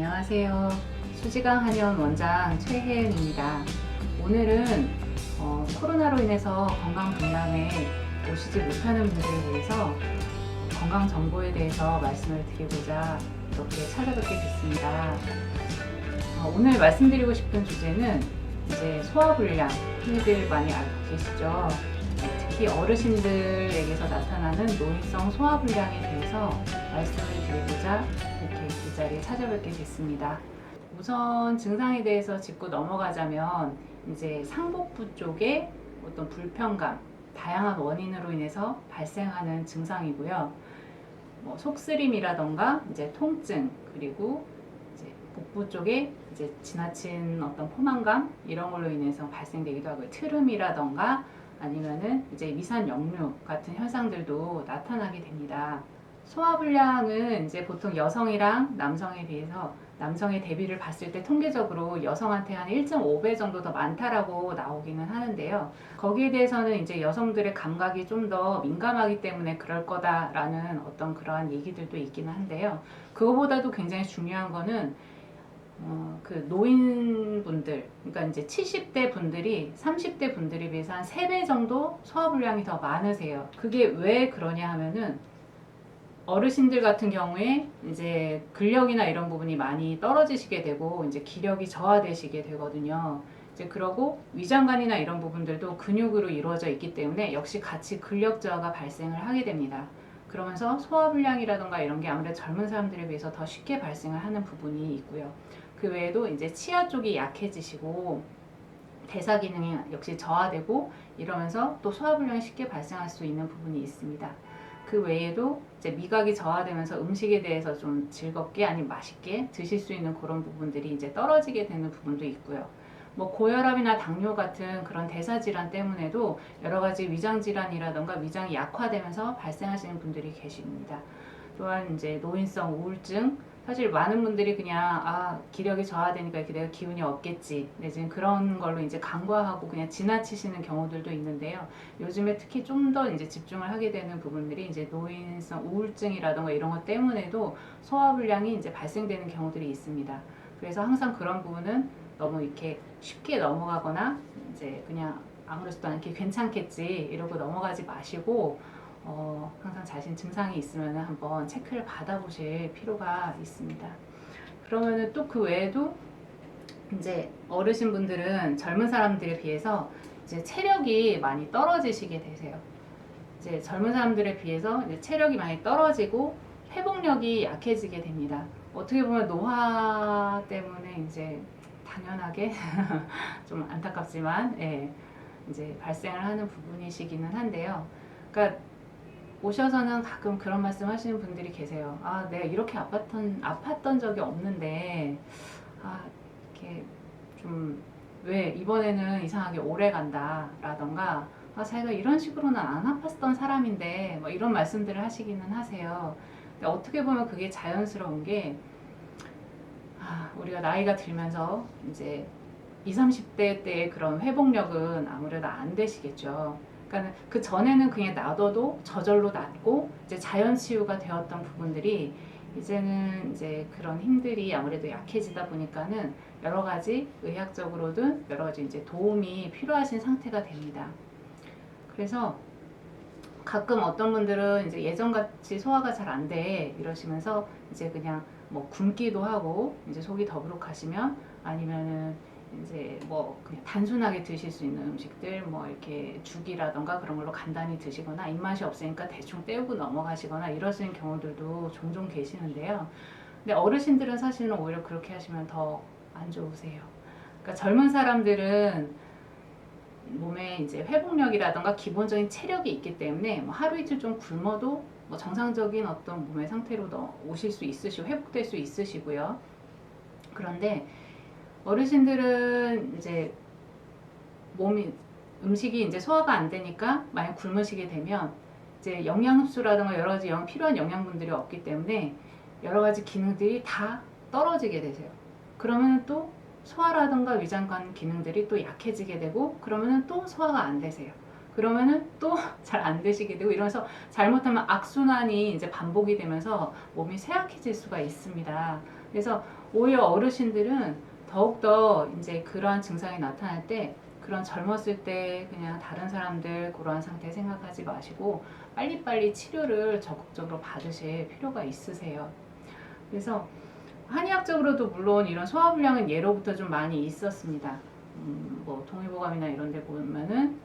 안녕하세요. 수지강 한의원 원장 최혜은입니다. 오늘은 코로나로 인해서 건강박람회에 오시지 못하는 분들에 대해서 건강 정보에 대해서 말씀을 드리고자 이렇게 찾아뵙게 됐습니다. 오늘 말씀드리고 싶은 주제는 이제 소화불량, 흔히들 많이 알고 계시죠? 특히 어르신들에게서 나타나는 노인성 소화불량에 대해서 말씀을 드리고자 이렇게 이 자리에 찾아뵙게 됐습니다. 우선 증상에 대해서 짚고 넘어가자면 이제 상복부 쪽에 어떤 불편감, 다양한 원인으로 인해서 발생하는 증상이고요. 속쓰림이라던가 이제 통증, 그리고 이제 복부 쪽에 이제 지나친 어떤 포만감 이런 걸로 인해서 발생되기도 하고요. 트름이라던가 아니면은 이제 미산 역류 같은 현상들도 나타나게 됩니다. 소화불량은 이제 보통 여성이랑 남성에 비해서 남성의 대비를 봤을 때 통계적으로 여성한테 한 1.5배 정도 더 많다라고 나오기는 하는데요. 거기에 대해서는 이제 여성들의 감각이 좀 더 민감하기 때문에 그럴 거다라는 어떤 그러한 얘기들도 있기는 한데요. 그거보다도 굉장히 중요한 거는 그 노인분들, 그러니까 이제 70대 분들이 30대 분들에 비해서 한 3배 정도 소화불량이 더 많으세요. 그게 왜 그러냐 하면은 어르신들 같은 경우에 이제 근력이나 이런 부분이 많이 떨어지시게 되고 이제 기력이 저하되시게 되거든요. 이제 그러고 위장관이나 이런 부분들도 근육으로 이루어져 있기 때문에 역시 같이 근력 저하가 발생을 하게 됩니다. 그러면서 소화불량이라던가 이런 게 아무래도 젊은 사람들에 비해서 더 쉽게 발생을 하는 부분이 있고요. 그 외에도 이제 치아 쪽이 약해지시고 대사 기능이 역시 저하되고 이러면서 또 소화불량이 쉽게 발생할 수 있는 부분이 있습니다. 그 외에도 이제 미각이 저하되면서 음식에 대해서 좀 즐겁게 아니면 맛있게 드실 수 있는 그런 부분들이 이제 떨어지게 되는 부분도 있고요. 고혈압이나 당뇨 같은 그런 대사 질환 때문에도 여러 가지 위장 질환이라던가 위장이 약화되면서 발생하시는 분들이 계십니다. 또한 이제 노인성 우울증, 사실 많은 분들이 그냥 기력이 저하되니까 이렇게 내가 기운이 없겠지, 내지는 그런 걸로 이제 간과하고 그냥 지나치시는 경우들도 있는데요. 요즘에 특히 좀 더 이제 집중을 하게 되는 부분들이 이제 노인성 우울증이라던가 이런 것 때문에도 소화불량이 이제 발생되는 경우들이 있습니다. 그래서 항상 그런 부분은 너무 이렇게 쉽게 넘어가거나 이제 그냥 아무렇지도 않게 괜찮겠지 이러고 넘어가지 마시고 항상 자신 증상이 있으면 한번 체크를 받아보실 필요가 있습니다. 그러면은 또 그 외에도 이제 어르신분들은 젊은 사람들에 비해서 이제 체력이 많이 떨어지시게 되세요. 이제 젊은 사람들에 비해서 이제 체력이 많이 떨어지고 회복력이 약해지게 됩니다. 어떻게 보면 노화 때문에 이제 당연하게 좀 안타깝지만 이제 발생을 하는 부분이시기는 한데요. 그러니까 오셔서는 가끔 그런 말씀 하시는 분들이 계세요. 내가 이렇게 아팠던 적이 없는데, 이렇게 좀, 왜 이번에는 이상하게 오래 간다, 라던가, 자기가 이런 식으로는 안 아팠던 사람인데, 이런 말씀들을 하시기는 하세요. 근데 어떻게 보면 그게 자연스러운 게, 우리가 나이가 들면서 이제 20, 30대 때의 그런 회복력은 아무래도 안 되시겠죠. 그러니까 그 전에는 그냥 놔둬도 저절로 낫고 이제 자연 치유가 되었던 부분들이 이제는 이제 그런 힘들이 아무래도 약해지다 보니까는 여러 가지 의학적으로든 여러 가지 이제 도움이 필요하신 상태가 됩니다. 그래서 가끔 어떤 분들은 이제 예전같이 소화가 잘 안 돼 이러시면서 이제 그냥 굶기도 하고 이제 속이 더부룩하시면 아니면은 이제 그냥 단순하게 드실 수 있는 음식들 이렇게 죽이라던가 그런 걸로 간단히 드시거나 입맛이 없으니까 대충 때우고 넘어가시거나 이러시는 경우들도 종종 계시는데요. 근데 어르신들은 사실은 오히려 그렇게 하시면 더 안 좋으세요. 그러니까 젊은 사람들은 몸에 이제 회복력이라던가 기본적인 체력이 있기 때문에 하루 이틀 좀 굶어도 정상적인 어떤 몸의 상태로 오실 수 있으시고 회복될 수 있으시고요. 그런데 어르신들은 이제 음식이 이제 소화가 안 되니까 만약 굶으시게 되면 이제 영양 흡수라든가 여러 가지 필요한 영양분들이 없기 때문에 여러 가지 기능들이 다 떨어지게 되세요. 그러면 또 소화라든가 위장관 기능들이 또 약해지게 되고 그러면은 또 소화가 안 되세요. 그러면은 또 잘 안 되시게 되고 이러면서 잘못하면 악순환이 이제 반복이 되면서 몸이 쇠약해질 수가 있습니다. 그래서 오히려 어르신들은 더욱더 이제 그러한 증상이 나타날 때 그런 젊었을 때 그냥 다른 사람들 그러한 상태 생각하지 마시고 빨리빨리 치료를 적극적으로 받으실 필요가 있으세요. 그래서 한의학적으로도 물론 이런 소화불량은 예로부터 좀 많이 있었습니다. 뭐 동의보감이나 이런 데 보면은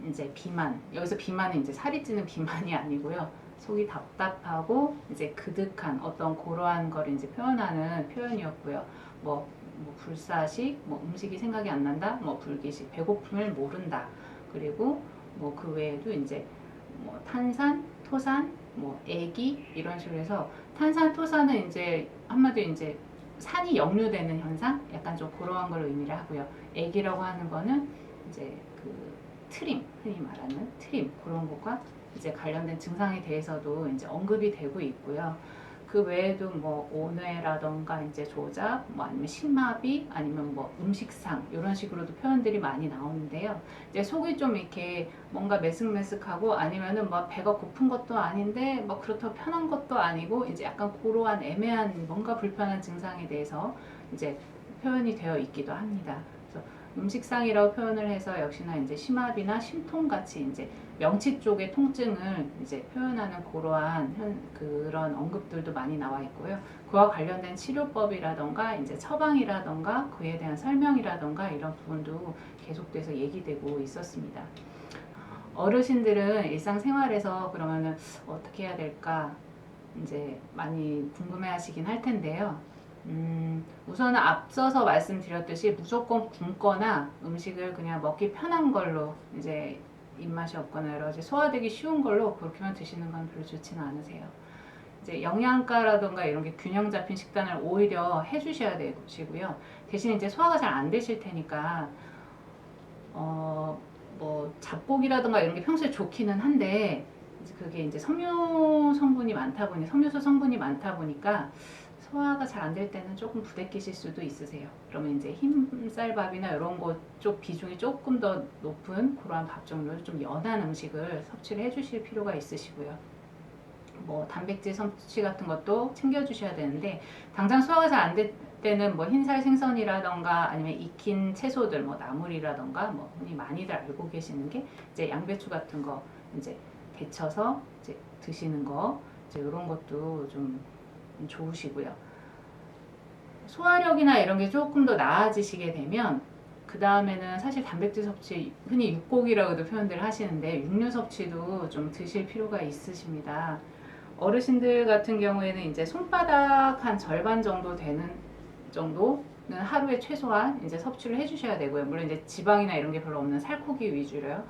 이제 비만, 여기서 비만은 이제 살이 찌는 비만이 아니고요. 속이 답답하고 이제 그득한 어떤 그러한 걸 이제 표현하는 표현이었고요. 뭐 불사식, 뭐 음식이 생각이 안 난다, 뭐 불기식, 배고픔을 모른다. 그리고 뭐 그 외에도 이제 뭐 탄산, 토산, 뭐 애기 이런 식으로 해서 탄산, 토산은 이제 한마디로 이제 산이 역류되는 현상, 약간 좀 그러한 걸 의미를 하고요. 애기라고 하는 거는 이제 그 트림, 흔히 말하는 트림 그런 것과 이제 관련된 증상에 대해서도 이제 언급이 되고 있고요. 그 외에도 뭐 온뇌라던가 이제 조작, 뭐 아니면 심마비, 아니면 뭐 음식상 이런 식으로도 표현들이 많이 나오는데요. 이제 속이 좀 이렇게 뭔가 메슥메슥하고 아니면은 뭐 배가 고픈 것도 아닌데 뭐 그렇다고 편한 것도 아니고 이제 약간 그러한 애매한 뭔가 불편한 증상에 대해서 이제 표현이 되어 있기도 합니다. 그래서 음식상이라고 표현을 해서 역시나 이제 심압이나 심통 같이 이제 명치 쪽의 통증을 이제 표현하는 그러한 그런 언급들도 많이 나와 있고요. 그와 관련된 치료법이라던가 이제 처방이라던가 그에 대한 설명이라던가 이런 부분도 계속돼서 얘기되고 있었습니다. 어르신들은 일상생활에서 그러면은 어떻게 해야 될까 이제 많이 궁금해하시긴 할 텐데요. 우선은 앞서서 말씀드렸듯이 무조건 굶거나 음식을 그냥 먹기 편한 걸로 이제 입맛이 없거나 여러 가지 소화되기 쉬운 걸로 그렇게만 드시는 건 별로 좋지는 않으세요. 이제 영양가라던가 이런 게 균형 잡힌 식단을 오히려 해주셔야 되시고요. 대신 이제 소화가 잘 안 되실 테니까 뭐 잡곡이라던가 이런 게 평소에 좋기는 한데 그게 이제 섬유 성분이 많다 보니 섬유소 성분이 많다 보니까 소화가 잘 안 될 때는 조금 부대끼실 수도 있으세요. 그러면 이제 흰쌀밥이나 이런 거 쪽 비중이 조금 더 높은 그러한 밥 종류, 좀 연한 음식을 섭취를 해주실 필요가 있으시고요. 뭐 단백질 섭취 같은 것도 챙겨주셔야 되는데 당장 소화가 잘 안 될 때는 뭐 흰살 생선이라던가 아니면 익힌 채소들 뭐 나물이라던가 뭐 흔히 많이들 알고 계시는 게 이제 양배추 같은 거 이제 데쳐서 이제 드시는 거 이제 이런 것도 좀 좋으시고요. 소화력이나 이런 게 조금 더 나아지시게 되면 그 다음에는 사실 단백질 섭취 흔히 육고기라고도 표현들 하시는데 육류 섭취도 좀 드실 필요가 있으십니다. 어르신들 같은 경우에는 이제 손바닥 한 절반 정도 되는 정도는 하루에 최소한 이제 섭취를 해주셔야 되고요. 물론 이제 지방이나 이런 게 별로 없는 살코기 위주로요.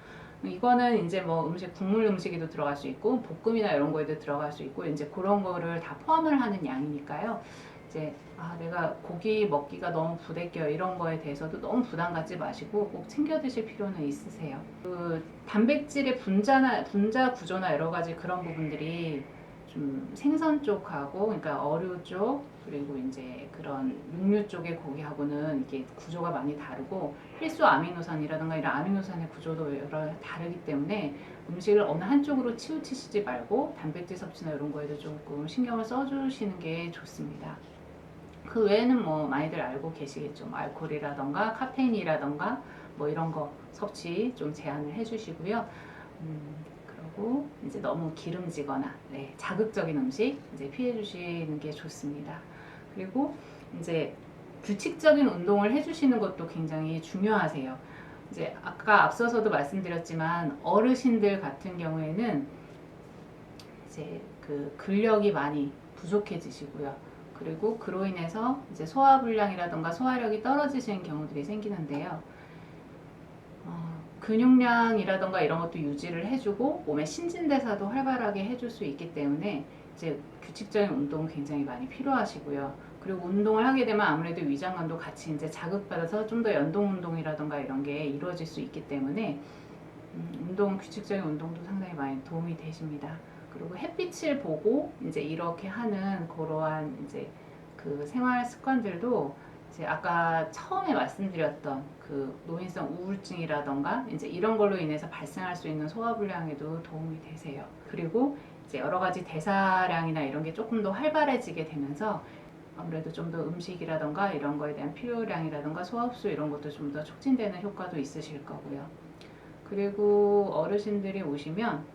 이거는 이제 뭐 음식 국물 음식에도 들어갈 수 있고 볶음이나 이런 거에도 들어갈 수 있고 이제 그런 거를 다 포함을 하는 양이니까요. 이제 내가 고기 먹기가 너무 부대껴 이런 거에 대해서도 너무 부담 갖지 마시고 꼭 챙겨 드실 필요는 있으세요. 그 단백질의 분자 구조나 여러 가지 그런 부분들이 좀 생선 쪽하고 그러니까 어류 쪽 그리고 이제 그런 육류 쪽의 고기하고는 이게 구조가 많이 다르고 필수 아미노산이라든가 이런 아미노산의 구조도 여러 다르기 때문에 음식을 어느 한쪽으로 치우치시지 말고 단백질 섭취나 이런 거에도 조금 신경을 써주시는 게 좋습니다. 그 외에는 뭐 많이들 알고 계시겠죠. 뭐 알코올이라던가 카페인이라던가 뭐 이런 거 섭취 좀 제한을 해주시고요. 그리고 이제 너무 기름지거나 자극적인 음식 이제 피해 주시는 게 좋습니다. 그리고 이제 규칙적인 운동을 해주시는 것도 굉장히 중요하세요. 이제 아까 앞서서도 말씀드렸지만 어르신들 같은 경우에는 이제 그 근력이 많이 부족해지시고요. 그리고 그로 인해서 이제 소화불량이라던가 소화력이 떨어지시는 경우들이 생기는데요. 근육량이라던가 이런 것도 유지를 해주고 몸의 신진대사도 활발하게 해줄 수 있기 때문에 이제 규칙적인 운동은 굉장히 많이 필요하시고요. 그리고 운동을 하게 되면 아무래도 위장관도 같이 이제 자극받아서 좀 더 연동 운동이라던가 이런 게 이루어질 수 있기 때문에 규칙적인 운동도 상당히 많이 도움이 되십니다. 그리고 햇빛을 보고 이제 이렇게 하는 그러한 이제 그 생활 습관들도 이제 아까 처음에 말씀드렸던 그 노인성 우울증이라던가 이제 이런 걸로 인해서 발생할 수 있는 소화불량에도 도움이 되세요. 그리고 이제 여러 가지 대사량이나 이런 게 조금 더 활발해지게 되면서 아무래도 좀 더 음식이라던가 이런 거에 대한 필요량이라던가 소화흡수 이런 것도 좀 더 촉진되는 효과도 있으실 거고요. 그리고 어르신들이 오시면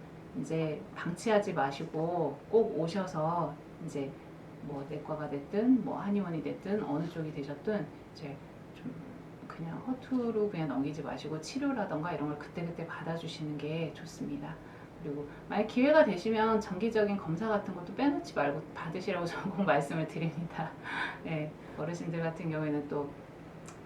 이제 방치하지 마시고 꼭 오셔서 이제 뭐 내과가 됐든 뭐 한의원이 됐든 어느 쪽이 되셨든 이제 좀 그냥 허투루 그냥 넘기지 마시고 치료라던가 이런 걸 그때그때 받아주시는 게 좋습니다. 그리고 만약 기회가 되시면 정기적인 검사 같은 것도 빼놓지 말고 받으시라고 저는 꼭 말씀을 드립니다. 네, 어르신들 같은 경우에는 또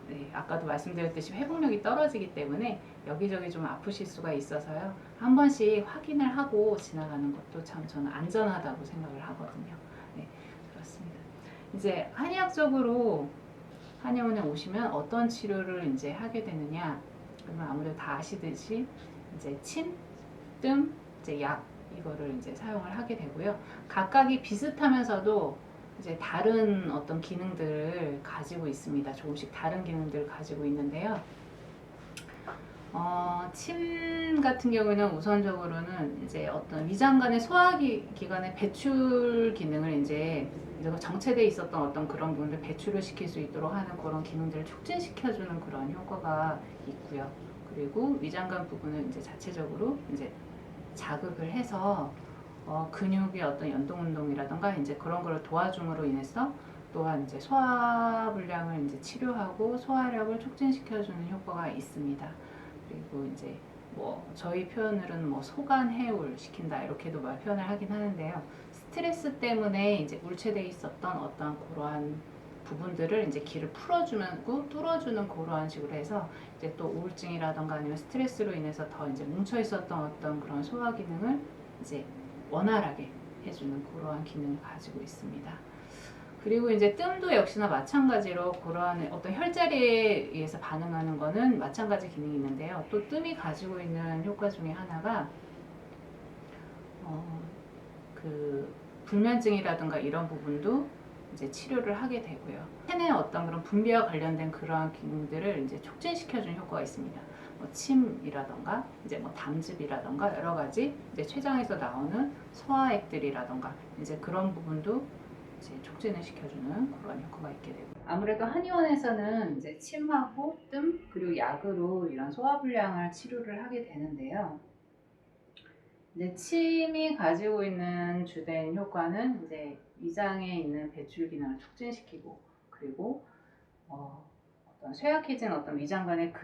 네, 아까도 말씀드렸듯이 회복력이 떨어지기 때문에 여기저기 좀 아프실 수가 있어서요. 한 번씩 확인을 하고 지나가는 것도 참 저는 안전하다고 생각을 하거든요. 네, 그렇습니다. 이제 한의학적으로 한의원에 오시면 어떤 치료를 이제 하게 되느냐? 그러면 아무래도 다 아시듯이 이제 침, 뜸, 이제 약 이거를 이제 사용을 하게 되고요. 각각이 비슷하면서도 이제 다른 어떤 기능들을 가지고 있습니다. 조금씩 다른 기능들을 가지고 있는데요. 침 같은 경우에는 우선적으로는 이제 어떤 위장관의 소화기관의 배출 기능을 이제 정체돼 있었던 어떤 그런 부분들 배출을 시킬 수 있도록 하는 그런 기능들을 촉진시켜주는 그런 효과가 있고요. 그리고 위장관 부분은 이제 자체적으로 이제 자극을 해서 근육의 어떤 연동 운동이라던가 이제 그런 걸 도와줌으로 인해서 또한 이제 소화불량을 이제 치료하고 소화력을 촉진시켜주는 효과가 있습니다. 그리고 이제 뭐 저희 표현으로는 뭐 소간 해울 시킨다 이렇게도 말 표현을 하긴 하는데요. 스트레스 때문에 이제 물체돼 있었던 어떤 그러한 부분들을 이제 기를 풀어주고 뚫어주는 그러한 식으로 해서 이제 또 우울증이라던가 아니면 스트레스로 인해서 더 이제 뭉쳐 있었던 어떤 그런 소화 기능을 이제 원활하게 해주는 그러한 기능을 가지고 있습니다. 그리고 이제 뜸도 역시나 마찬가지로 그러한 어떤 혈자리에 의해서 반응하는 거는 마찬가지 기능이 있는데요. 또 뜸이 가지고 있는 효과 중에 하나가 그 불면증이라든가 이런 부분도 이제 치료를 하게 되고요. 체내 어떤 그런 분비와 관련된 그러한 기능들을 이제 촉진시켜주는 효과가 있습니다. 뭐 침이라던가 이제 뭐 담즙이라던가 여러 가지 이제 췌장에서 나오는 소화액들이라던가 이제 그런 부분도 이제 촉진을 시켜주는 그런 효과가 있게 되고 아무래도 한의원에서는 이제 침하고 뜸 그리고 약으로 이런 소화불량을 치료를 하게 되는데요. 이제 침이 가지고 있는 주된 효과는 이제 위장에 있는 배출 기능을 촉진시키고 그리고 어떤 쇠약해진 어떤 위장관의 그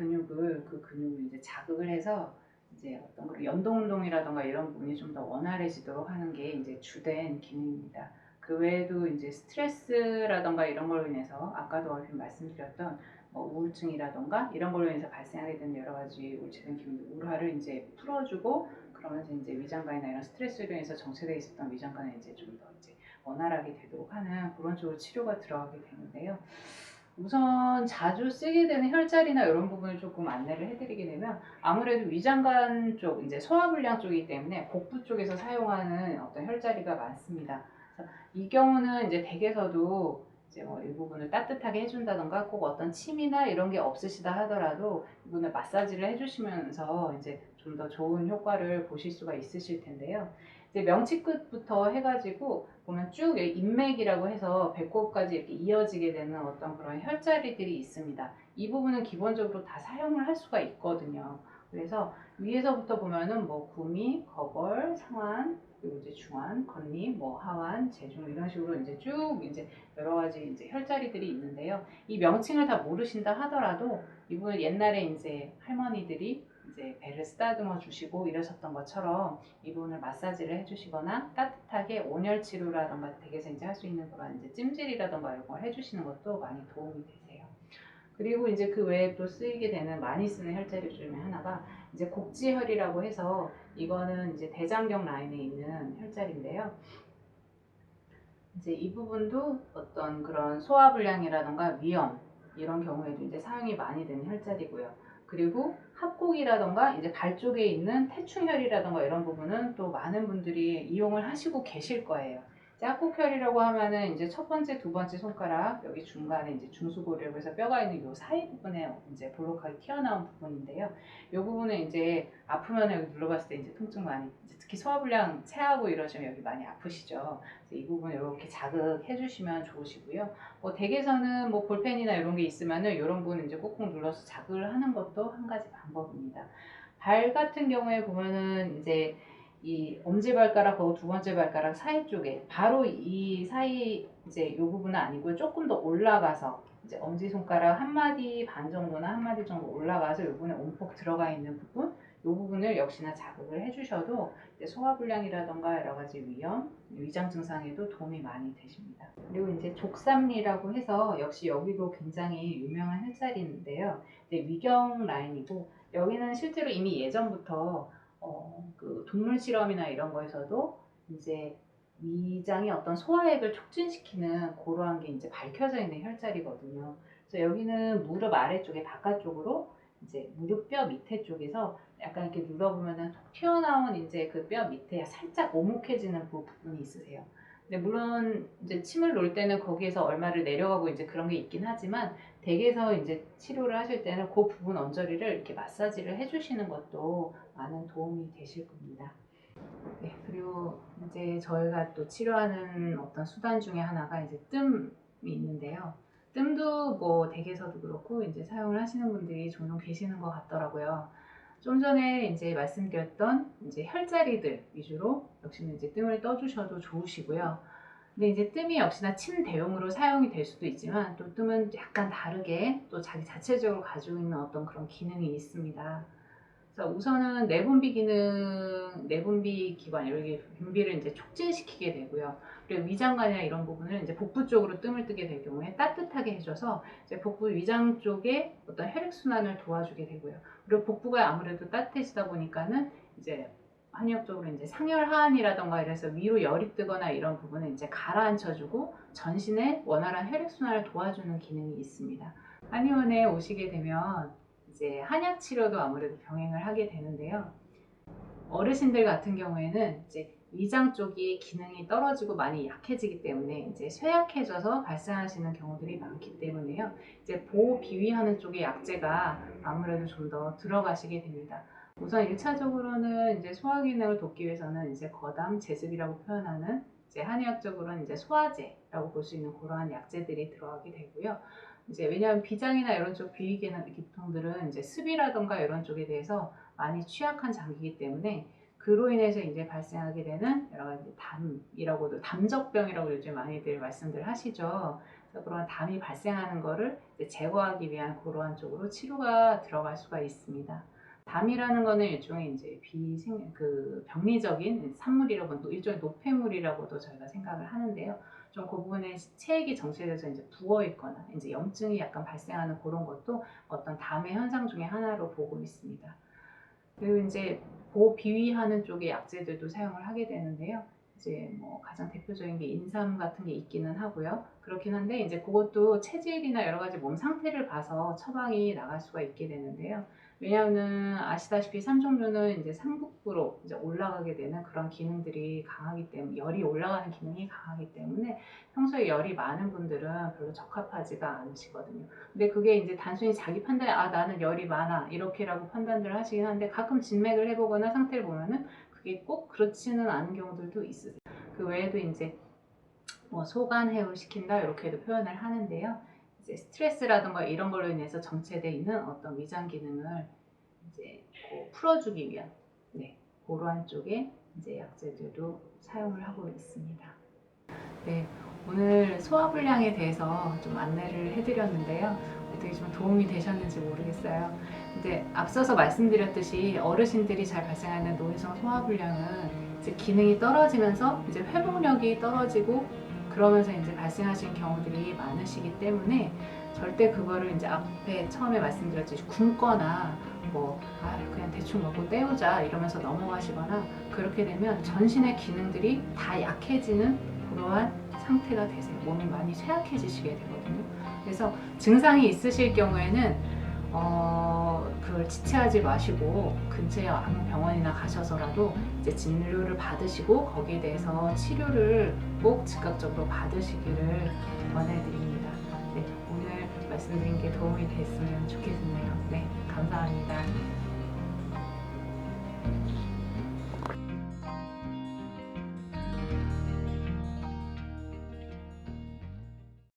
근육을 이제 자극을 해서 이제 어떤 그런 연동 운동이라던가 이런 부분이 좀 더 원활해지도록 하는 게 이제 주된 기능입니다. 그 외에도 이제 스트레스라던가 이런 걸로 인해서 아까도 얼핏 말씀드렸던 뭐 우울증이라던가 이런 걸로 인해서 발생하게 되는 여러 가지 우울증 기능들 우울화를 이제 풀어주고 그러면서 이제 위장관이나 이런 스트레스로 인해서 정체되어 있었던 위장관을 이제 좀 더 이제 원활하게 되도록 하는 그런 쪽으로 치료가 들어가게 되는데요. 우선 자주 쓰게 되는 혈자리나 이런 부분을 조금 안내를 해드리게 되면 아무래도 위장관 쪽, 이제 소화불량 쪽이기 때문에 복부 쪽에서 사용하는 어떤 혈자리가 많습니다. 그래서 이 경우는 이제 댁에서도 이제 뭐 일부분을 따뜻하게 해준다던가 꼭 어떤 침이나 이런 게 없으시다 하더라도 이분을 마사지를 해주시면서 이제 좀 더 좋은 효과를 보실 수가 있으실 텐데요. 이제 명치 끝부터 해가지고 보면 쭉 인맥이라고 해서 배꼽까지 이렇게 이어지게 되는 어떤 그런 혈자리들이 있습니다. 이 부분은 기본적으로 다 사용을 할 수가 있거든요. 그래서 위에서부터 보면은 뭐 구미, 거벌, 상완, 그리고 이제 중완, 건립, 뭐 하완, 재중 이런 식으로 이제 쭉 이제 여러 가지 이제 혈자리들이 있는데요. 이 명칭을 다 모르신다 하더라도 이분은 옛날에 이제 할머니들이 이제 배를 쓰다듬어 주시고 이러셨던 것처럼 이 부분을 마사지를 해주시거나 따뜻하게 온열 치료라던가 댁에서 이제 할 수 있는 그런 이제 찜질이라던가 이런 걸 해주시는 것도 많이 도움이 되세요. 그리고 이제 그 외에 또 쓰이게 되는 많이 쓰는 혈자리 중에 하나가 이제 곡지혈이라고 해서 이거는 이제 대장경 라인에 있는 혈자리인데요. 이제 이 부분도 어떤 그런 소화불량이라던가 위염 이런 경우에도 이제 사용이 많이 되는 혈자리고요. 그리고 합곡이라던가 이제 발 쪽에 있는 태충혈이라던가 이런 부분은 또 많은 분들이 이용을 하시고 계실 거예요. 짝꿍혈이라고 하면은 이제 첫 번째, 두 번째 손가락 여기 중간에 이제 중수고리라고 해서 뼈가 있는 요 사이 부분에 이제 볼록하게 튀어나온 부분인데요. 이 부분은 이제 아프면 여기 눌러봤을 때 이제 통증 많이, 이제 특히 소화불량 체하고 이러시면 여기 많이 아프시죠. 그래서 이 부분 이렇게 자극해 주시면 좋으시고요. 뭐 댁에서는 뭐 볼펜이나 이런 게 있으면은 이런 부분 이제 꾹꾹 눌러서 자극을 하는 것도 한 가지 방법입니다. 발 같은 경우에 보면은 이제 이 엄지발가락하고 두 번째 발가락 사이 쪽에 바로 이 사이 이제 이 부분은 아니고요. 조금 더 올라가서 이제 엄지손가락 한 마디 반 정도나 한 마디 정도 올라가서 이 부분에 움푹 들어가 있는 부분, 이 부분을 역시나 자극을 해주셔도 이제 소화불량이라던가 여러 가지 위염, 위장 증상에도 도움이 많이 되십니다. 그리고 이제 족삼리라고 해서 역시 여기도 굉장히 유명한 혈자리인데요. 이제 위경 라인이고 여기는 실제로 이미 예전부터 그 동물 실험이나 이런 거에서도 이제 위장의 어떤 소화액을 촉진시키는 그러한 게 이제 밝혀져 있는 혈자리거든요. 그래서 여기는 무릎 아래쪽에 바깥쪽으로 이제 무릎뼈 밑에 쪽에서 약간 이렇게 눌러보면은 톡 튀어나온 이제 그 뼈 밑에 살짝 오목해지는 그 부분이 있으세요. 근데 물론 이제 침을 놓을 때는 거기에서 얼마를 내려가고 이제 그런 게 있긴 하지만 댁에서 이제 치료를 하실 때는 그 부분 언저리를 이렇게 마사지를 해주시는 것도 많은 도움이 되실 겁니다. 네, 그리고 이제 저희가 또 치료하는 어떤 수단 중에 하나가 이제 뜸이 있는데요. 뜸도 뭐 댁에서도 그렇고 이제 사용을 하시는 분들이 종종 계시는 것 같더라고요. 좀 전에 이제 말씀드렸던 이제 혈자리들 위주로 역시나 이제 뜸을 떠주셔도 좋으시고요. 근데 이제 뜸이 역시나 침 대용으로 사용이 될 수도 있지만 또 뜸은 약간 다르게 또 자기 자체적으로 가지고 있는 어떤 그런 기능이 있습니다. 그래서 우선은 내분비 기능, 내분비 기관, 이렇게 분비를 이제 촉진시키게 되고요. 그리고 위장관이나 이런 부분을 이제 복부 쪽으로 뜸을 뜨게 될 경우에 따뜻하게 해줘서 이제 복부 위장 쪽에 어떤 혈액순환을 도와주게 되고요. 그리고 복부가 아무래도 따뜻해지다 보니까는 이제 한의학적으로 이제 상열하안이라던가 이래서 위로 열이 뜨거나 이런 부분을 이제 가라앉혀주고 전신에 원활한 혈액순환을 도와주는 기능이 있습니다. 한의원에 오시게 되면 이제 한약 치료도 아무래도 병행을 하게 되는데요. 어르신들 같은 경우에는 이제 위장 쪽이 기능이 떨어지고 많이 약해지기 때문에 이제 쇠약해져서 발생하시는 경우들이 많기 때문에요. 이제 보호 비위하는 쪽의 약재가 아무래도 좀 더 들어가시게 됩니다. 우선 1차적으로는 이제 소화 기능을 돕기 위해서는 이제 거담, 제습이라고 표현하는 이제 한의학적으로는 이제 소화제라고 볼 수 있는 그러한 약재들이 들어가게 되고요. 이제 왜냐하면 비장이나 이런 쪽 비위 계통들은 이제 습이라던가 이런 쪽에 대해서 많이 취약한 장기이기 때문에 그로 인해서 이제 발생하게 되는 여러 가지 담이라고도 담적병이라고 요즘 많이들 말씀들 하시죠. 그래서 그런 담이 발생하는 거를 이제 제거하기 위한 그러한 쪽으로 치료가 들어갈 수가 있습니다. 담이라는 거는 일종의 이제 그 병리적인 산물이라고 일종의 노폐물이라고도 저희가 생각을 하는데요. 좀 그 부분에 체액이 정체돼서 이제 부어 있거나 이제 염증이 약간 발생하는 그런 것도 어떤 담의 현상 중에 하나로 보고 있습니다. 그리고 이제 보호 비위하는 쪽의 약재들도 사용을 하게 되는데요. 이제 뭐 가장 대표적인 게 인삼 같은 게 있기는 하고요. 그렇긴 한데 이제 그것도 체질이나 여러 가지 몸 상태를 봐서 처방이 나갈 수가 있게 되는데요. 왜냐하면 아시다시피 삼종류는 이제 상복부로 이제 올라가게 되는 그런 기능들이 강하기 때문에 열이 올라가는 기능이 강하기 때문에 평소에 열이 많은 분들은 별로 적합하지가 않으시거든요. 근데 그게 이제 단순히 자기 판단에 아 나는 열이 많아 이렇게라고 판단을 하시긴 하는데 가끔 진맥을 해보거나 상태를 보면은 그게 꼭 그렇지는 않은 경우들도 있으세요. 그 외에도 이제 뭐 소관 해울 시킨다 이렇게도 표현을 하는데요. 이제 스트레스라든가 이런 걸로 인해서 정체되어 있는 어떤 위장 기능을 이제 풀어주기 위한 그러한 쪽의 이제 약재들도 사용을 하고 있습니다. 네, 오늘 소화불량에 대해서 좀 안내를 해드렸는데요. 어떻게 좀 도움이 되셨는지 모르겠어요. 근데 앞서서 말씀드렸듯이 어르신들이 잘 발생하는 노인성 소화불량은 이제 기능이 떨어지면서 이제 회복력이 떨어지고 그러면서 이제 발생하시는 경우들이 많으시기 때문에 절대 그거를 이제 앞에 처음에 말씀드렸듯이 굶거나 뭐 그냥 대충 먹고 때우자 이러면서 넘어가시거나 그렇게 되면 전신의 기능들이 다 약해지는 그러한 상태가 되세요. 몸이 많이 쇠약해지시게 되거든요. 그래서 증상이 있으실 경우에는 그걸 지체하지 마시고 근처에 아무 병원이나 가셔서라도 이제 진료를 받으시고 거기에 대해서 치료를 꼭 즉각적으로 받으시기를 권해드립니다. 네, 오늘 말씀드린 게 도움이 됐으면 좋겠네요. 네, 감사합니다.